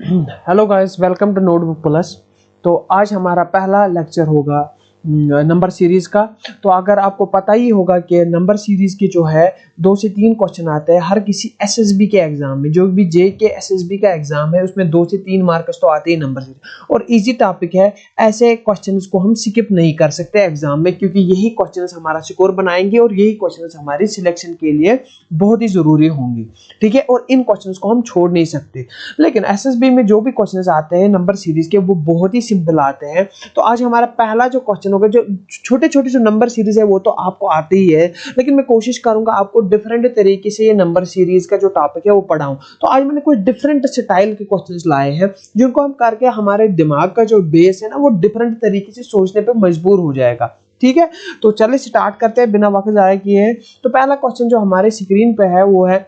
Hello guys, welcome to Notebook Plus. तो आज हमारा पहला लेक्चर होगा नंबर सीरीज का। तो अगर आपको पता ही होगा कि नंबर सीरीज की जो है 2 से 3 क्वेश्चन आते हैं हर किसी एसएसबी के एग्जाम में। जो भी जे के एसएसबी का एग्जाम है उसमें 2 से 3 मार्क्स तो आते ही नंबर सीरीज, और इजी टॉपिक है। ऐसे क्वेश्चंस को हम स्किप नहीं कर सकते एग्जाम में, क्योंकि यही क्वेश्चंस हमारा स्कोर बनाएंगे और यही क्वेश्चंस हमारी सिलेक्शन के लिए बहुत ही जरूरी होंगे। ठीक है, और इन क्वेश्चंस को हम छोड़ नहीं सकते। लेकिन एसएसबी में जो भी क्वेश्चंस आते हैं नंबर सीरीज के वो बहुत ही सिंपल आते हैं। तो आज हमारा पहला जो क्वेश्चन होगा, जो छोटे छोटे जो नंबर सीरीज है वो तो आपको आते ही है, लेकिन मैं कोशिश करूंगा आपको डिफरेंट तरीके से ये नंबर सीरीज का जो टॉपिक है वो पढ़ाऊं। तो आज मैंने कुछ डिफरेंट स्टाइल के क्वेश्चंस लाए हैं जिनको हम करके हमारे दिमाग का जो बेस है ना वो डिफरेंट तरीके से सोचने पे मजबूर हो जाएगा। ठीक है, तो चलिए स्टार्ट करते हैं बिना वक्त जाया किए। तो पहला क्वेश्चन जो हमारे स्क्रीन पे है वो है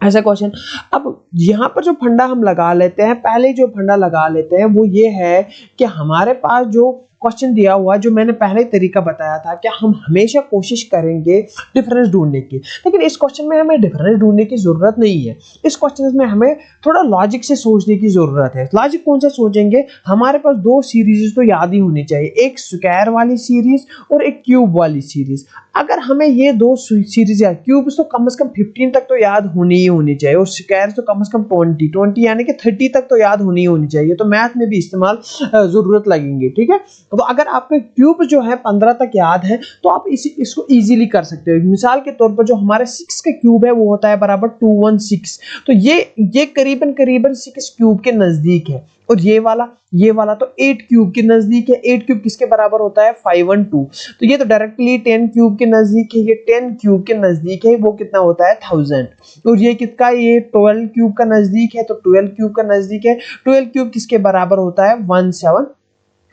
ऐसा क्वेश्चन। अब यहाँ पर जो फंडा हम लगा लेते हैं, पहले जो फंडा लगा लेते हैं वो ये है कि हमारे पास जो क्वेश्चन दिया हुआ, जो मैंने पहले तरीका बताया था कि हम हमेशा कोशिश करेंगे डिफरेंस ढूंढने की, लेकिन इस क्वेश्चन में हमें डिफरेंस ढूंढने की जरूरत नहीं है। इस क्वेश्चन में हमें थोड़ा लॉजिक से सोचने की जरूरत है। लॉजिक कौन सा सोचेंगे? हमारे पास 2 सीरीज तो याद ही होनी चाहिए, एक स्क्वायर वाली सीरीज और एक क्यूब वाली सीरीज। अगर हमें ये 2 सीरीज या क्यूब तो कम से कम 15 तक तो याद होनी ही होनी चाहिए, और स्क्वायर तो कम से कम 20 यानी कि 30 तक तो याद होनी ही होनी चाहिए। तो मैथ में भी इस्तेमाल जरूरत लगेंगे। ठीक है, तो अगर आपके क्यूब जो है 15 तक याद है तो आप इसको इजीली कर सकते हो। मिसाल के तौर पर जो हमारे 6 का क्यूब है वो होता है बराबर 216। तो ये करीबन करीबन 6 क्यूब के नजदीक है। और ये वाला तो 8 क्यूब के नजदीक है। 8 क्यूब किसके बराबर होता है? 512। तो ये तो डायरेक्टली 10 क्यूब के नजदीक है। ये 10 क्यूब के नजदीक है, वो कितना होता है? 1000। और ये कितना? ये 12 क्यूब का नजदीक है, तो 12 क्यूब का नजदीक है। 12 क्यूब किसके बराबर होता है?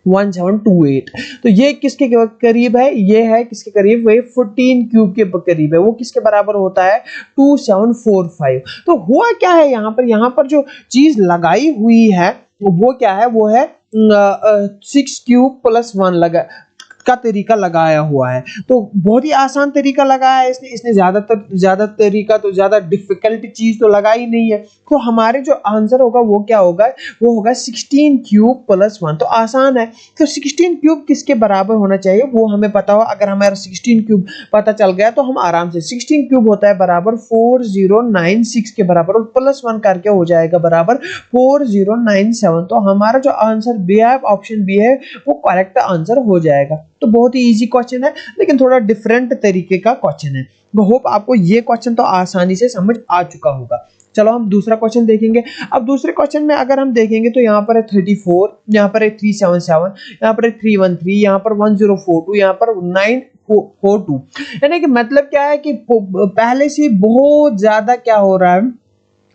1728। तो ये किसके करीब है? ये है किसके करीब? वो 14 क्यूब के करीब है। वो किसके बराबर होता है? 2745। तो हुआ क्या है यहाँ पर जो चीज लगाई हुई है वो क्या है? वो है 6 क्यूब प्लस 1 लगा का तरीका लगाया हुआ है। तो बहुत ही आसान तरीका लगाया है इसने ज्यादा तरीका तो ज्यादा डिफिकल्ट चीज तो लगाई नहीं है। तो हमारे जो आंसर होगा वो क्या होगा? वो होगा 16 क्यूब प्लस 1। तो आसान है। तो 16 क्यूब किसके बराबर होना चाहिए वो हमें पता हो। अगर हमारा 16 क्यूब पता चल गया तो हम आराम से 16 क्यूब होता है बराबर 4096 के बराबर, और प्लस 1 करके हो जाएगा बराबर 4097। तो हमारा जो आंसर बी है, ऑप्शन बी है, वो करेक्ट आंसर हो जाएगा। तो बहुत ही इजी क्वेश्चन है, लेकिन थोड़ा डिफरेंट तरीके का क्वेश्चन है। मैं होप आपको ये क्वेश्चन तो आसानी से समझ आ चुका होगा। चलो हम दूसरा क्वेश्चन देखेंगे। अब दूसरे क्वेश्चन में अगर हम देखेंगे तो यहाँ पर है 34, यहाँ पर है 377, यहाँ पर है 313, यहाँ पर 1042, यहाँ पर 942। यानी कि मतलब क्या है कि पहले से बहुत ज्यादा क्या हो रहा है,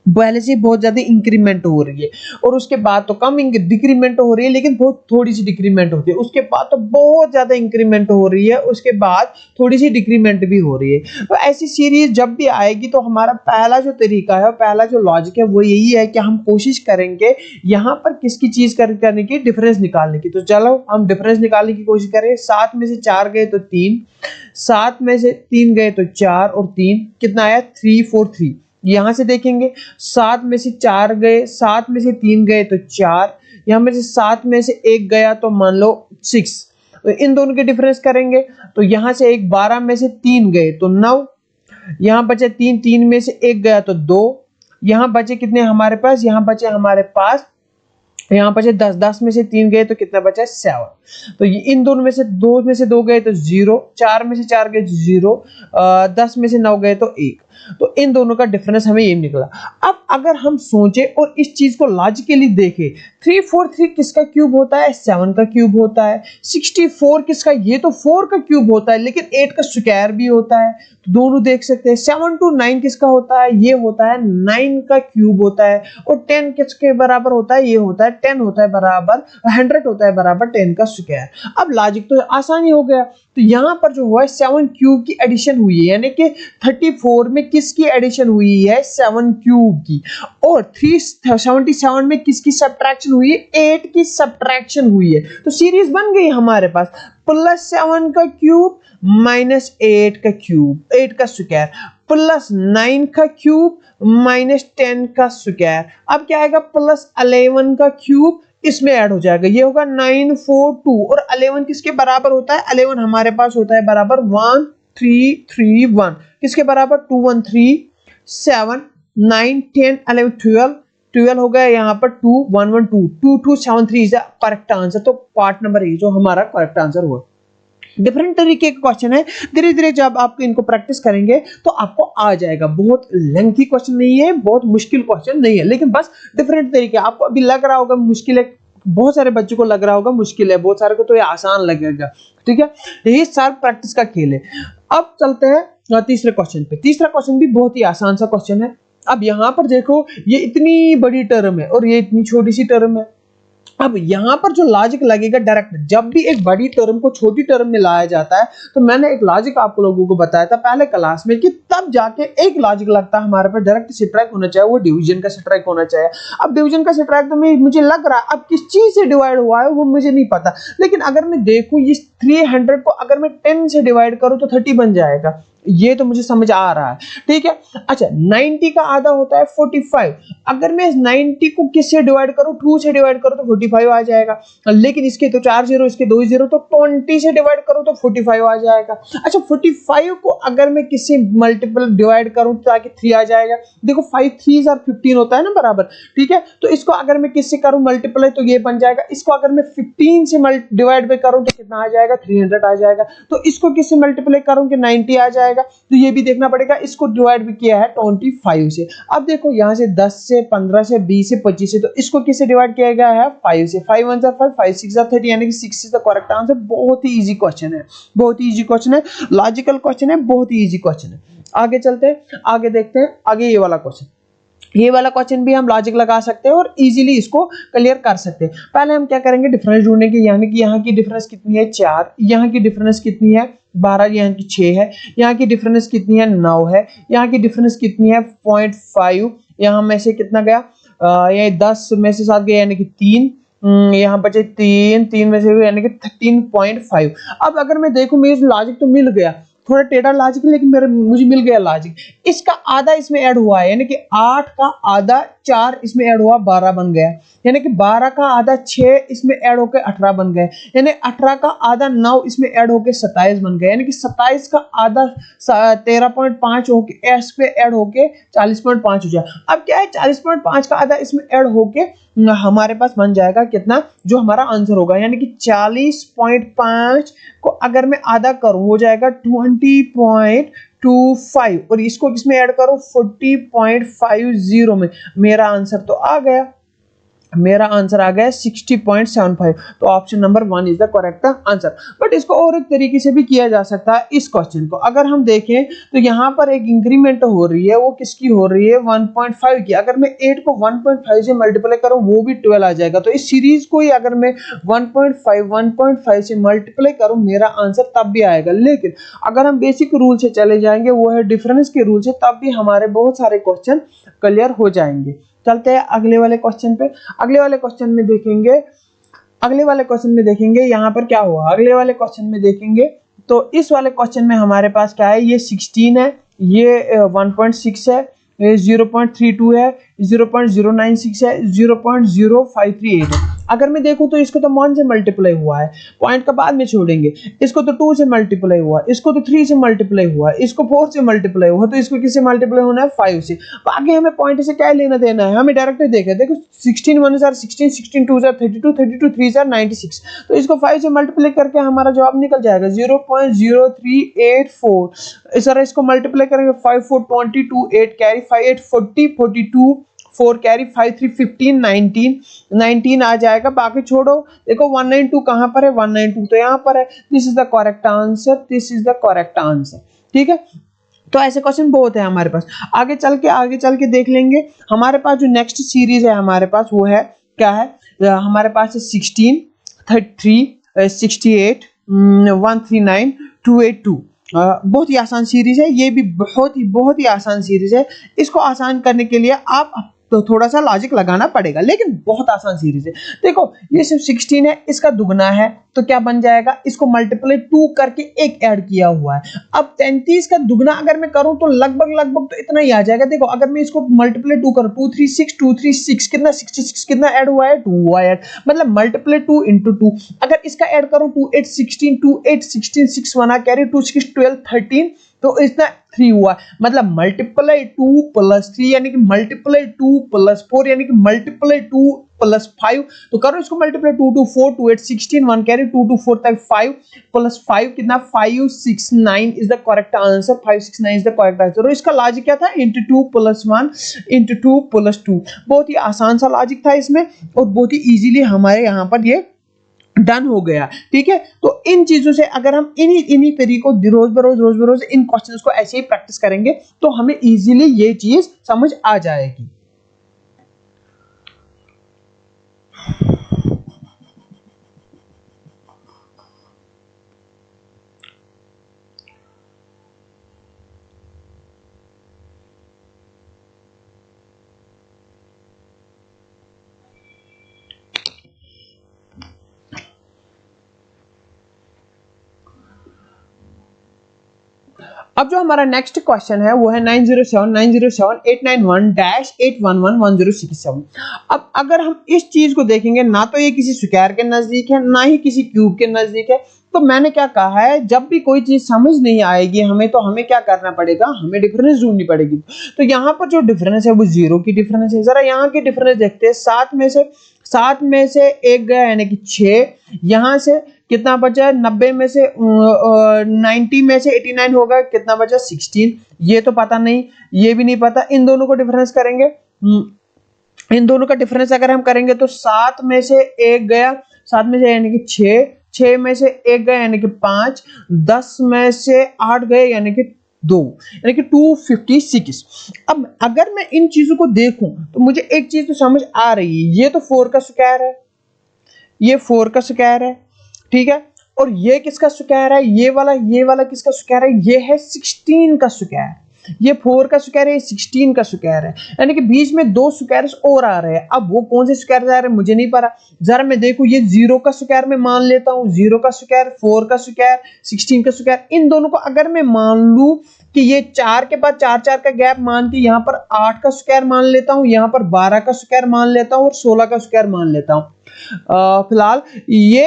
पहले से बहुत ज्यादा इंक्रीमेंट हो रही है, और उसके बाद तो कम डिक्रीमेंट हो रही है, लेकिन बहुत थोड़ी सी डिक्रीमेंट होती है। उसके बाद तो बहुत ज्यादा इंक्रीमेंट हो रही है, उसके बाद थोड़ी सी डिक्रीमेंट भी हो रही है। तो ऐसी सीरीज जब भी आएगी तो हमारा पहला जो तरीका है, पहला जो लॉजिक है वो यही है कि हम कोशिश करेंगे यहाँ पर किसकी चीज करने की? डिफरेंस निकालने की। तो चलो हम डिफरेंस निकालने की कोशिश करें। 7 में से 4 गए तो 3, 7 में से 3 गए तो 4, और 3 कितना आया? 343। यहां से देखेंगे 7 में से 4 गए, 7 में से 3 गए तो 4, यहां में से 7 में से 1 गया तो मान लो 6। तो इन दोनों के डिफरेंस करेंगे तो यहां से एक 12 में से 3 गए तो 9, यहां बचे 3, 3 में से 1 गया तो 2, यहां बचे कितने हमारे पास? यहां बचे हमारे पास यहाँ बचे 10, 10 में से 3 गए तो कितना बचा? 7। तो ये इन दोनों में से 2 गए तो 0, 4 में से 4 गए तो 0, 10 में से 9 गए तो 1। तो इन दोनों का डिफरेंस हमें ये निकला। अब अगर हम सोचे और इस चीज को लॉजिकली देखें, 343 किसका क्यूब होता है? 7 का क्यूब होता है। 64 किसका? ये तो 4 का क्यूब होता है, लेकिन 8 का स्क्वायर भी होता है। तो दोनों देख सकते हैं। 729 किसका होता है? ये होता है 9 का क्यूब होता है। और 10 किसके बराबर होता है? ये होता है 10 होता है बराबर 100 होता है बराबर 10 का स्क्वायर। अब लॉजिक तो आसानी हो गया। तो यहाँ पर जो हुआ है 7 क्यूब की एडिशन हुई है, यानी कि 34 में किसकी एडिशन हुई है? 7 क्यूब की। और 377 में किसकी सब्ट्रैक्शन हुई है? 8 की सब्ट्रैक्शन हुई है। तो सीरीज बन गई हमारे पास +7 का क्यूब -8 का क्यूब, 8 का स्क्वायर। प्लस 9 का क्यूब माइनस 10 का स्क्वायर। अब क्या आएगा, प्लस 11 का क्यूब इसमें ऐड हो जाएगा, ये होगा 942। और 11 किसके बराबर होता है, 11 हमारे पास होता है बराबर 1331, किसके बराबर 213 7 9 10 11 12 12 हो गया यहाँ पर 2112 2273 इज द करेक्ट आंसर। तो पार्ट नंबर ए जो हमारा करेक्ट आंसर हुआ। डिफरेंट तरीके के क्वेश्चन है, धीरे धीरे जब आप इनको प्रैक्टिस करेंगे तो आपको आ जाएगा। बहुत लेंथी क्वेश्चन नहीं है, बहुत मुश्किल क्वेश्चन नहीं है, लेकिन बस डिफरेंट तरीके। आपको अभी लग रहा होगा मुश्किल है, बहुत सारे बच्चों को लग रहा होगा मुश्किल है, बहुत सारे को तो ये आसान लगेगा, ठीक है। ये सारा प्रैक्टिस का खेल है। अब चलते हैं तीसरे क्वेश्चन पे। तीसरा क्वेश्चन भी बहुत ही आसान सा क्वेश्चन है। अब यहाँ पर देखो, ये इतनी बड़ी टर्म है और ये इतनी छोटी सी टर्म है। अब यहाँ पर जो लॉजिक लगेगा डायरेक्ट, जब भी एक बड़ी टर्म को छोटी टर्म में लाया जाता है, तो मैंने एक लॉजिक आप लोगों को बताया था पहले क्लास में कि तब जाके एक लॉजिक लगता है हमारे पास डायरेक्ट सब्ट्रैक्ट होना चाहिए, वो डिवीजन का सब्ट्रैक्ट होना चाहिए। अब डिवीजन का सब्ट्रैक्ट तो मुझे लग रहा है, अब किस चीज से डिवाइड हुआ है वो मुझे नहीं पता, लेकिन अगर मैं देखूं इस 300 को अगर मैं 10 से डिवाइड करूं तो 30 बन जाएगा, ये तो मुझे समझ आ रहा है, ठीक है। अच्छा, 90 का आधा होता है 45, अगर मैं 90 को किससे डिवाइड करूं, 2 से डिवाइड करूं तो 45 आ जाएगा, लेकिन इसके तो 4 जीरो, इसके 2 जीरो, तो 20 से डिवाइड करूं तो 45 आ जाएगा। अच्छा, 45 को अगर मैं किससे मल्टीपल डिवाइड करूं ताकि 3 आ जाएगा, देखो 5 3 और 15 होता है ना बराबर, ठीक है। तो इसको अगर मैं किससे करूं मल्टीपल तो ये बन जाएगा, इसको अगर मैं 15 से डिवाइड करूं तो कितना आ जाएगा, 300 आ जाएगा। तो इसको किससे मल्टीप्लाई करूं कि 90 आ जाएगा, तो ये भी देखना पड़ेगा। इसको डिवाइड भी किया है 25 से। अब देखो यहाँ से 10 से 15 से 20 से 25 से, तो इसको किससे डिवाइड किया गया है, 5 से। 5 1 5 5 6 30, यानी कि 6 इज द करेक्ट आंसर। बहुत ही इजी क्वेश्चन है, बहुत ही इजी क्वेश्चन है, लॉजिकल क्वेश्चन है, बहुत ही इजी क्वेश्चन है। आगे चलते हैं, आगे देखते हैं आगे ये वाला क्वेश्चन। ये वाला क्वेश्चन भी हम लॉजिक लगा सकते हैं और इजीली इसको क्लियर कर सकते हैं। पहले हम क्या करेंगे, डिफरेंस ढूंढने की, यानी कि यहाँ की डिफरेंस कितनी है 4, यहाँ की डिफरेंस कितनी है 12, यहाँ की 6 है, यहाँ की डिफरेंस कितनी है 9 है, यहाँ की डिफरेंस कितनी है 0.5, यहाँ में से कितना गया, ये 10 में से 7 गया यानी कि 3, यहाँ बचे 3 में से यानी कि 13.5। अब अगर मैं देखूं मेरे लॉजिक तो मिल गया, थोड़ा टेढ़ा लॉजिक लेकिन मुझे मिल गया लॉजिक। इसका आधा इसमें ऐड हुआ है, यानी कि 8 का आधा 4 इसमें ऐड हुआ 12 बन गया, यानी कि 12 का आधा 6 इसमें ऐड होकर 18 बन गए, यानी 18 का आधा 9 इसमें ऐड होकर 27 बन गए, यानी कि 27 का आधा 13.5 होके एस पे ऐड होके 40.5 हो जाए। अब क्या है, 40.5 का आधा इसमें ऐड होके हमारे पास बन जाएगा कितना, जो हमारा आंसर होगा, यानी कि 40.5 को अगर मैं आधा करूं हो जाएगा 20.25, और इसको किसमें ऐड करो 40.50 में, मेरा आंसर तो आ गया, मेरा आंसर आ गया 60.75। तो option number 1 is the correct answer. But इसको और एक तरीके से भी किया जा सकता है। इस क्वेश्चन को अगर हम देखें तो यहाँ पर एक इंक्रीमेंट हो रही है, वो किसकी हो रही है 1.5 की। अगर मैं 8 को 1.5 से मल्टीप्लाई करूं वो भी 12 आ जाएगा। तो इस सीरीज को ही अगर मैं 1.5 से मल्टीप्लाई करूं मेरा आंसर तब भी आएगा। लेकिन अगर हम बेसिक रूल से चले जाएंगे, वो है डिफरेंस के रूल से, तब भी हमारे बहुत सारे क्वेश्चन क्लियर हो जाएंगे। चलते हैं अगले वाले क्वेश्चन पे। अगले वाले क्वेश्चन में देखेंगे यहाँ पर क्या हुआ। अगले वाले क्वेश्चन में देखेंगे तो इस वाले क्वेश्चन में हमारे पास क्या है, ये 16 है, ये 1.6 है, ये 0.32 है, 0.096 है, 0.0538 है। अगर मैं देखूं तो इसको तो 1 से मल्टीप्लाई हुआ है, पॉइंट का बाद में छोड़ेंगे। इसको तो 2 से मल्टीप्लाई हुआ, इसको तो 3 से मल्टीप्लाई हुआ, इसको 4 से मल्टीप्लाई हुआ, तो इसको किससे मल्टीप्लाई होना है 5 से। बाकी हमें पॉइंट से क्या लेना देना है, हमें डायरेक्ट देखो 16 1 16, 16 2 32, 32 3 96। तो इसको 5 से मल्टीप्लाई करके हमारा जवाब निकल जाएगा 0.0384। इस तरह इसको मल्टीप्लाई करेंगे 5 4 22, 8 कैरी 5 8 40, 42 4 कैरी 5 3 15, 19 आ जाएगा। बाकी छोड़ो, देखो 192 कहां पर है, 192 तो यहां पर है। This is the correct answer, this is the correct answer, ठीक है। तो ऐसे क्वेश्चन बहुत है हमारे पास। आगे चल के देख लेंगे। हमारे पास जो नेक्स्ट सीरीज है हमारे पास वो है क्या है, हमारे पास है 16 33 68 139 282। बहुत ही आसान सीरीज है, ये भी बहुत ही आसान सीरीज है। इसको आसान करने के लिए आप तो थोड़ा सा लॉजिक लगाना पड़ेगा, लेकिन बहुत आसान सीरीज है। देखो ये सिर्फ 16 है, इसका दुगना है तो क्या बन जाएगा, इसको मल्टीप्लाई 2 करके एक ऐड किया हुआ है। अब 33 का दुगना अगर मैं करूं तो लगभग तो इतना ही आ जाएगा। देखो अगर मैं इसको मल्टीप्लाई 2 करूं, 236 कितना 66 कितना ऐड हुआ है, 2 हुआ है, मतलब मल्टीप्लाई 2 into 2। अगर इसका ऐड करूं 2 8 16 2 8 16 6 1 कैरी 2 6 12 13, तो इतना 3 हुआ, मतलब मल्टीप्लाई 2 प्लस 3 यानी कि मल्टीप्लाई 2 प्लस 4 यानी कि मल्टीप्लाई 2 प्लस 5। तो करो इसको मल्टीप्लाई 2 2 4 2 8 16 1 कैरी 2 2 4 तक 5 प्लस 5 कितना 569 is the correct answer, 569 is the correct answer. और इसका लॉजिक क्या था, इंटू 2 प्लस 1 इंटू 2 प्लस 2। बहुत ही आसान सा लॉजिक था इसमें और बहुत ही इजीली हमारे यहाँ पर ये डन हो गया। ठीक है, तो इन चीजों से अगर हम इन्हीं तरीकों रोज बरोज इन क्वेश्चंस को ऐसे ही प्रैक्टिस करेंगे तो हमें इजीली ये चीज समझ आ जाएगी। अब जो हमारा नेक्स्ट क्वेश्चन है वो है 907 अब अगर हम इस चीज को देखेंगे, ना तो ये किसी स्क्वायर के नजदीक है ना ही किसी क्यूब के नजदीक है, तो मैंने क्या कहा है, जब भी कोई चीज समझ नहीं आएगी हमें, तो हमें क्या करना पड़ेगा, हमें डिफरेंस ढूंढनी पड़ेगी। तो यहाँ पर जो डिफरेंस है वो 0 की डिफरेंस है। जरा यहाँ की डिफरेंस देखते हैं, 7 में से एक गया यानी कि 6, यहां से कितना बचा, 90 में से 90 में से 89 होगा, कितना बचा 16। ये तो पता नहीं, ये भी नहीं पता। इन दोनों को डिफरेंस करेंगे, इन दोनों का डिफरेंस अगर हम करेंगे तो 7 में से एक गया, 7 में से यानी कि 6 में से एक गया यानी कि 5, 10 में से 8 गए यानी कि 2, यानी कि 256। अब अगर मैं इन चीजों को देखूं तो मुझे एक चीज तो समझ आ रही है, ये तो 4 का स्क्वायर है, ये 4 का स्क्वायर है, ठीक है, और ये किसका स्क्वायर है, ये वाला किसका स्क्वायर है, ये है 16 का स्क्वायर। ये 4 का स्क्वायर है, ये 16 का स्क्वायर है, यानी कि बीच में 2 स्क्वायर्स और आ रहे हैं। अब वो कौन से स्क्वायर आ रहे हैं मुझे नहीं पता, जरा मैं देखूं, ये 0 का स्क्वायर में मान लेता हूं, 0 का स्क्वायर, 4 का स्क्वायर, 16 का स्क्वायर, इन दोनों को अगर मैं मान लूं कि ये 4 के बाद 4 का गैप मान के यहाँ पर 8 का स्क्वायर मान लेता हूं, यहाँ पर 12 का स्क्वायर मान लेता हूं और 16 का स्क्वायर मान लेता हूं। फिलहाल ये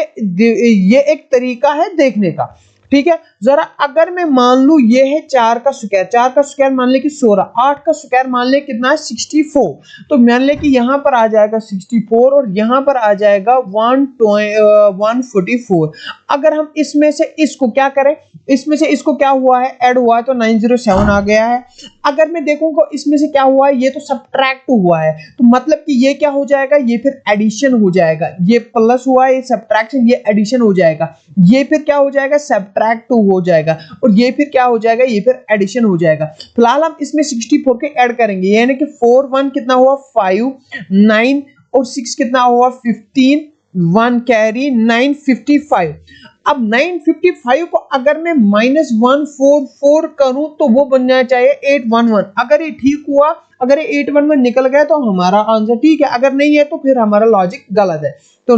एक तरीका है देखने का, ठीक है। जरा अगर मैं मान लूं ये है 4 का स्क्वायर मान ले कि 16, 8 का स्क्वायर मान ले कितना है 64, तो मान ले कि यहां पर आ जाएगा 64 और यहां पर आ जाएगा 144। अगर हम इसमें से इसको क्या करें, इसमें से इसको क्या हुआ है, ऐड हुआ है, तो 907 आ गया है। अगर मैं देखूंगा इसमें से क्या हुआ है, ये तो सब्ट्रैक्ट हुआ है, तो मतलब कि ये क्या हो जाएगा, ये फिर एडिशन हो जाएगा। ये प्लस हुआ है, ये सब्ट्रैक्शन, ये एडिशन हो जाएगा। ये फिर क्या हो जाएगा, सब्ट्रैक्ट हो जाएगा, और ये फिर क्या हो जाएगा, ये फिर एडिशन हो जाएगा। फिलहाल हम इसमें 64 के ऐड करेंगे, यानी कि 4 1 कितना हुआ 5, 9 और 6 कितना हुआ 15, 1 कैरी 955। अब 955 को अगर मैं -144 करूं तो वो बन जाना चाहिए 811। अगर ये ठीक हुआ, अगर ये 811 निकल गया तो हमारा आंसर ठीक है, अगर नहीं है तो फिर हमारा लॉजिक गलत है। तो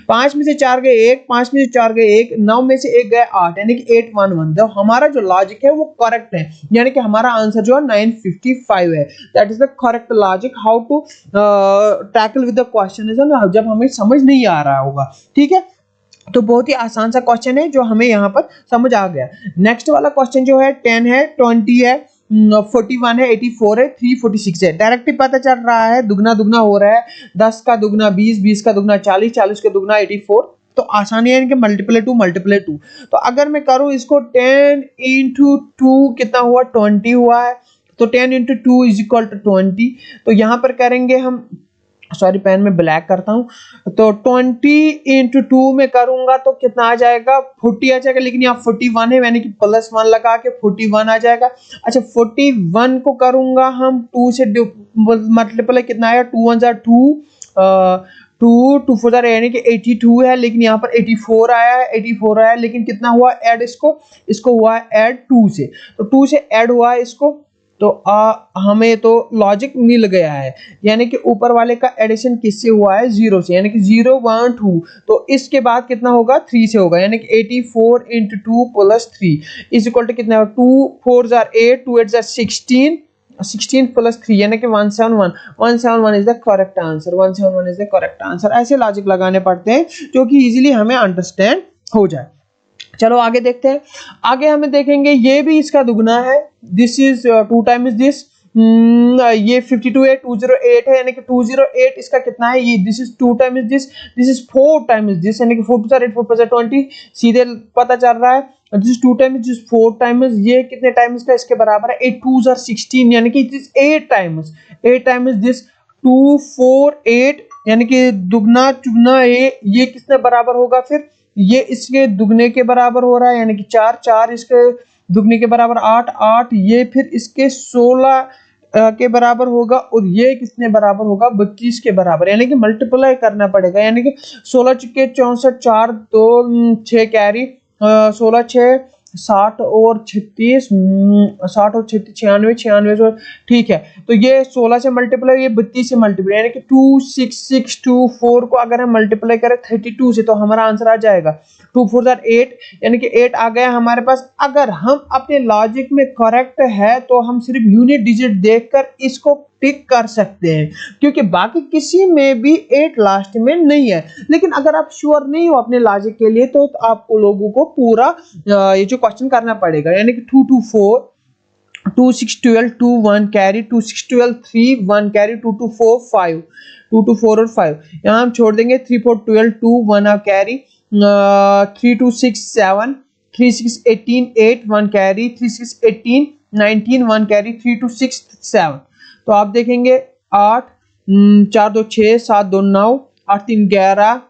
5 में से 4 गए 1, 5 में से 4 गए 1, 9 में से 1 गए 8, यानी कि 811। तो हमारा जो लॉजिक है वो करेक्ट है, यानी कि हमारा आंसर जो है 955 है। That is the correct logic how to tackle with the question is, जब हमें समझ नहीं आ रहा होगा, ठीक है। तो बहुत ही आसान सा क्वेश्चन है जो हमें यहाँ पर समझ आ गया। नेक्स्ट वाला क्वेश्चन जो है 10 है, 20 है, 41 है, 84 है, 346 है। डायरेक्टली पता चल रहा है दुगना हो रहा है, 10 का दुगना 20, 20 का दुगना 40, 40 का दुगना 84। तो आसानी है इनके मल्टीप्लाई टू। तो अगर मैं करूं इसको 10 into 2 कितना हुआ 20 हुआ है, तो 10 into 2 is equal to 20। तो यहाँ पर करेंगे हम, सॉरी पेन में ब्लैक करता हूं, तो 20 into 2 में करूंगा तो कितना आ जाएगा 40 आ जाएगा, लेकिन यहाँ 41 है, यानी कि +1 लगा के 41 आ जाएगा। अच्छा 41 को करूंगा हम 2 से मल्टीप्लाई, कितना आया 2 1 2 2 4 यानी कि 82 है, लेकिन यहाँ पर 84 आया है, लेकिन कितना हुआ ऐड, इसको हुआ ऐड 2 से, तो 2 से ऐड हुआ है इसको तो हमें तो लॉजिक मिल गया है, यानी कि ऊपर वाले का एडिशन किससे हुआ है, 0 से, यानी कि 0 1 2, तो इसके बाद कितना होगा, 3 से होगा, यानी कि 84 into 2 plus 3 is equal to कितना होगा, 2 4 are 8, 2 8 are 16, 16 plus 3 यानी कि 171, 171 is the correct answer, 171 is the correct answer. ऐसे लॉजिक लगाने पड़ते हैं जो कि इजीली हमें अंडरस्टैंड हो जाए। चलो आगे देखते हैं, आगे हमें देखेंगे ये भी इसका दुगना है, दिस इज 2 टाइम्स दिस, ये 52 है, 208 है, यानी कि 208 इसका कितना है, ये this is 2 times this is 4 times this, यानी कि 4 2 8 4 4 20, सीधे पता चल रहा है, this is 2 times this 4 times, ये कितने टाइम्स का इसके बराबर है, 8 2 are 16, यानी कि दिस 8 टाइम्स दिस 2 4 8, यानी कि दुगना चुगना ये किसने बराबर होगा, फिर ये इसके दुगने के बराबर हो रहा है, यानी कि 4 4 इसके दुगने के बराबर 8 8, ये फिर इसके 16 के बराबर होगा, और ये किसने बराबर होगा, 32 के बराबर, यानी कि मल्टीप्लाई करना पड़ेगा, यानी कि 16 चुके 64, 4 2 6 कैरी, 16 6 60 और 36, 60 और 36 96 96, ठीक है, तो ये 16 से मल्टीप्लाई, ये 32 से मल्टीप्लाई, यानी कि 26624 को अगर हम मल्टीप्लाई करें 32 से तो हमारा आंसर आ जाएगा 2 4 8, यानी कि 8 आ गया हमारे पास। अगर हम अपने लॉजिक में करेक्ट है तो हम सिर्फ यूनिट डिजिट देखकर इसको टिक कर सकते हैं, क्योंकि बाकी किसी में भी 8 लास्ट में नहीं है। लेकिन अगर आप श्योर नहीं हो अपने लॉजिक के लिए तो आपको लोगों को पूरा ये जो क्वेश्चन करना पड़ेगा, यानी कि 2 2 4 2 6 12 2 1 कैरी, 2 6 12 3 1 कैरी, 2 2 4 5, 2 2 4 और 5 यहाँ हम छोड़ देंगे, 3 4 12 2 1 कैरी, 3 2 6 7, 3 6 18 8 1 कैरी, 3 6 18 19 1 कैरी, 3 2 6 7, तो आप देखेंगे 8 4 2 6 7 2 9 8 3 11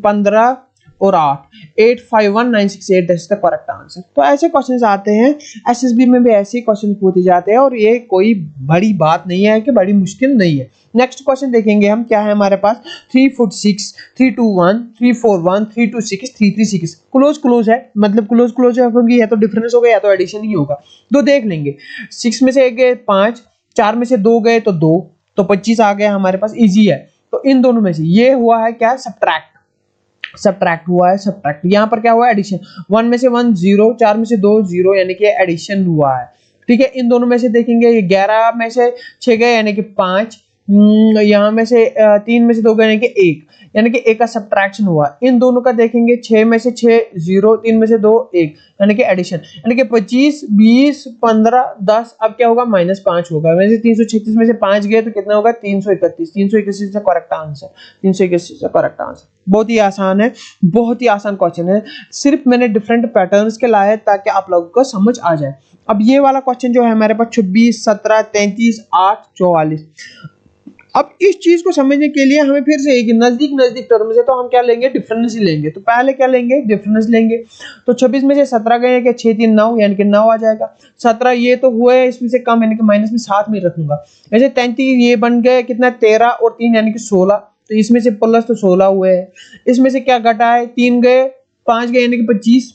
15 और 8 8 5 1 9 6 8, दैट्स द करेक्ट आंसर। तो ऐसे क्वेश्चंस आते हैं, एसएसबी में भी ऐसे ही क्वेश्चंस पूछे जाते हैं, और ये कोई बड़ी बात नहीं है कि बड़ी मुश्किल नहीं है। नेक्स्ट क्वेश्चन देखेंगे हम, क्या है हमारे पास, 3 4 6 3 2 1 3 4 1 3 2 6 3 3 6, क्लोज है, मतलब क्लोज होगी, या तो डिफरेंस होगा या तो एडिशन ही होगा, तो देख लेंगे। 6 में से एक गए 5, 4 में से 2 गए तो 2, तो 25 आ गया हमारे पास, इजी है। तो इन दोनों में से ये हुआ है क्या, सब्ट्रैक्ट हुआ है, सब्ट्रैक्ट, यहाँ पर क्या हुआ है, एडिशन, 1 में से 1 0, 4 में से 2 0, यानी कि एडिशन हुआ है, ठीक है। इन दोनों में से देखेंगे, ये 11 में से 6 गए यानी कि 5, यहाँ में से 3 में से 2 गए यानी कि 1, यानी कि 1 का सब्ट्रैक्शन हुआ। इन दोनों का देखेंगे, 6 में से 6 0, 3 में से 2 1, यानी कि एडिशन, यानी कि 25 20 15 10, अब क्या होगा, -5 होगा। वैसे 336 में से 5 गए तो कितना होगा, 331, 331 is the correct answer, 331 is the correct answer. बहुत ही आसान है, बहुत ही आसान क्वेश्चन है, सिर्फ मैंने डिफरेंट पैटर्न्स के लाए ताकि आप लोगों को समझ आ जाए। अब ये वाला क्वेश्चन जो है हमारे पास 26 17 33 8 44, अब इस चीज को समझने के लिए हमें फिर से एक नजदीक टर्म से, तो हम क्या लेंगे, डिफरेंस ही लेंगे। तो पहले क्या लेंगे, डिफरेंस लेंगे। तो 26 में से 17 गए क्या, 6 3 9, यानी कि 9 आ जाएगा। 17 ये तो हुए, इसमें से कम यानी कि माइनस में 7 में रखूंगा। ऐसे 33 ये बन गए कितना, 13 और 3 यानी कि 16, तो इसमें से प्लस तो 16 हुए हैं। इसमें से क्या घटा है, 3 गए 5 गए यानी कि 25,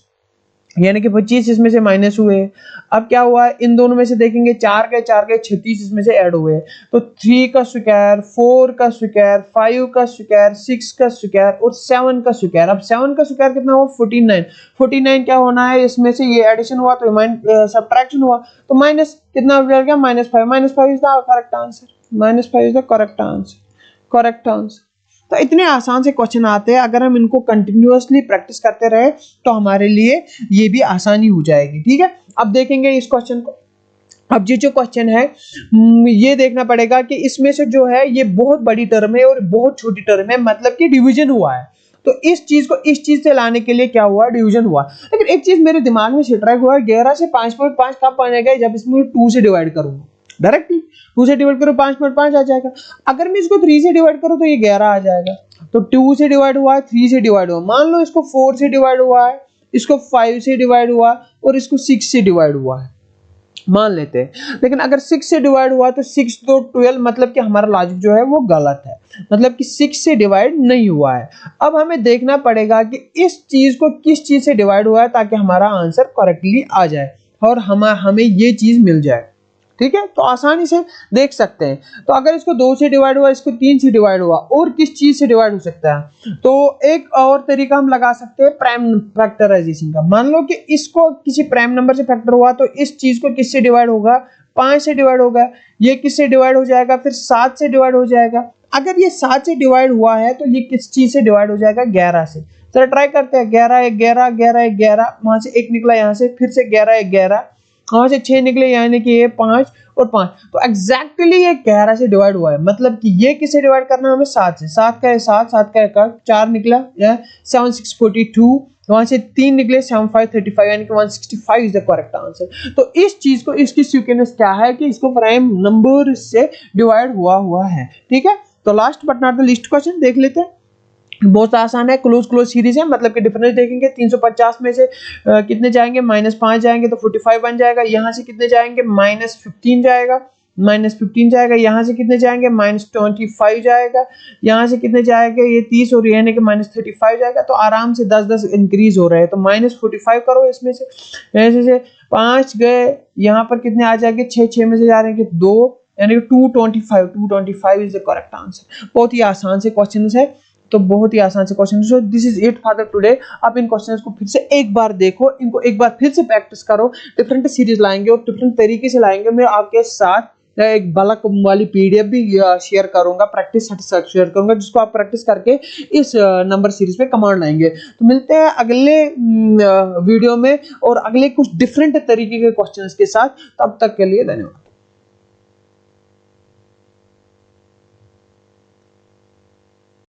यानी कि 25 इसमें से माइनस हुए। अब क्या हुआ है, इन दोनों में से देखेंगे, 4 गए 36 इसमें से ऐड हुए। तो 3 का स्क्वायर, 4 का स्क्वायर, 5 का स्क्वायर, 6 का स्क्वायर और 7 का स्क्वायर। अब 7 का स्क्वायर कितना हुआ, 49 क्या होना है, इसमें से ये एडिशन हुआ तो सब्ट्रैक्शन हुआ, तो माइनस कितना हो जाएगा, -5 is the correct answer, -5 is the correct answer. तो इतने आसान से क्वेश्चन आते हैं, अगर हम इनको कंटिन्यूअसली प्रैक्टिस करते रहे तो हमारे लिए ये भी आसानी हो जाएगी, ठीक है। अब देखेंगे इस क्वेश्चन को। अब ये जो क्वेश्चन है ये देखना पड़ेगा कि इसमें से जो है ये बहुत बड़ी टर्म है और बहुत छोटी टर्म है, मतलब कि डिवीजन हुआ है। तो इस चीज को इस चीज से लाने के लिए क्या हुआ, डिवीजन हुआ। लेकिन एक चीज मेरे दिमाग में स्ट्राइक हुआ, 11 से 5.5 कब बनेगा, जब इसमें 2 से डिवाइड करूंगा, डायरेक्टली 2 से डिवाइड करो 5.5 आ जाएगा। अगर मैं इसको 3 से डिवाइड करूं तो ये 11 आ जाएगा। तो 2 से डिवाइड हुआ है, 3 से डिवाइड हुआ, मान लो इसको 4 से डिवाइड हुआ है, इसको 5 से डिवाइड हुआ और इसको 6 से डिवाइड हुआ है, मान लेते हैं। लेकिन अगर 6 से डिवाइड हुआ तो 6 2 12, मतलब कि हमारा लॉजिक जो है वो गलत है, मतलब कि 6 से डिवाइड नहीं हुआ है। अब हमें देखना पड़ेगा कि इस चीज को किस चीज से डिवाइड हुआ है ताकि हमारा आंसर करेक्टली आ जाए और हमें ये चीज मिल जाए, ठीक है, तो आसानी से देख सकते हैं। तो अगर इसको 2 से डिवाइड हुआ, इसको 3 से डिवाइड हुआ, और किस चीज से डिवाइड हो सकता है? तो एक और तरीका हम लगा सकते हैं प्राइम फैक्टराइजेशन का। मान लो कि इसको किसी प्राइम नंबर से फैक्टर हुआ, तो इस चीज को किससे डिवाइड होगा? 5 से डिवाइड होगा। ये किससे डिवाइड हो जाएगा? फिर 7 से डिवाइड हो जाएगा। अगर ये 7 से डिवाइड हुआ है तो ये किस चीज से डिवाइड हो जाएगा? 11 से। चलो ट्राई करते हैं। 11 1 11 11 1 11, वहां से 1 निकला, यहाँ से फिर से 11 1 11, वहां से 6 निकले, यानी कि ये 5 और 5। तो एग्जैक्टली ये 11 से डिवाइड हुआ है, मतलब कि ये किससे डिवाइड करना है हमें? 7 से। 7 का है 7, 7 का है 4 निकला, 7 6 42, वहां से 3 निकले, 7 5 35, यानी कि 165 इज द करेक्ट आंसर। तो इस चीज को, इसकी सिक्वेंस क्या है कि इसको प्राइम नंबर से डिवाइड हुआ है। ठीक है, तो last but not the least question देख लेते हैं। बहुत आसान है, क्लोज सीरीज है, मतलब कि डिफरेंस देखेंगे। 350 में से कितने जाएंगे? -5 जाएंगे तो 45 बन जाएगा। यहाँ से कितने जाएंगे? -15 जाएगा, -15 जाएगा। यहाँ से कितने जाएंगे? -25 जाएगा। यहाँ से कितने जाएंगे? ये 30, और यानी कि -35 जाएगा। तो आराम से 10-10 इंक्रीज हो रहे हैं। तो -45 करो इसमें से, ऐसे से 5 गए, यहाँ पर कितने आ जाएंगे? 6 में से जा रहे हैं 2, यानी कि 225 इज द करेक्ट आंसर। बहुत ही आसान से क्वेश्चन है, तो बहुत ही आसान से question. So this is it for the today. आप इन क्वेश्चंस को फिर से एक बार देखो, इनको एक बार फिर से प्रैक्टिस करो। डिफरेंट सीरीज लाएंगे और डिफरेंट तरीके से लाएंगे। मैं आपके साथ एक बल्क वाली पीडीएफ भी शेयर करूंगा, प्रैक्टिस शेयर करूंगा, जिसको आप प्रैक्टिस करके इस नंबर सीरीज पे कमांड लाएंगे। तो मिलते हैं अगले वीडियो में और अगले कुछ डिफरेंट तरीके के क्वेश्चंस के साथ। तब तक के लिए धन्यवाद।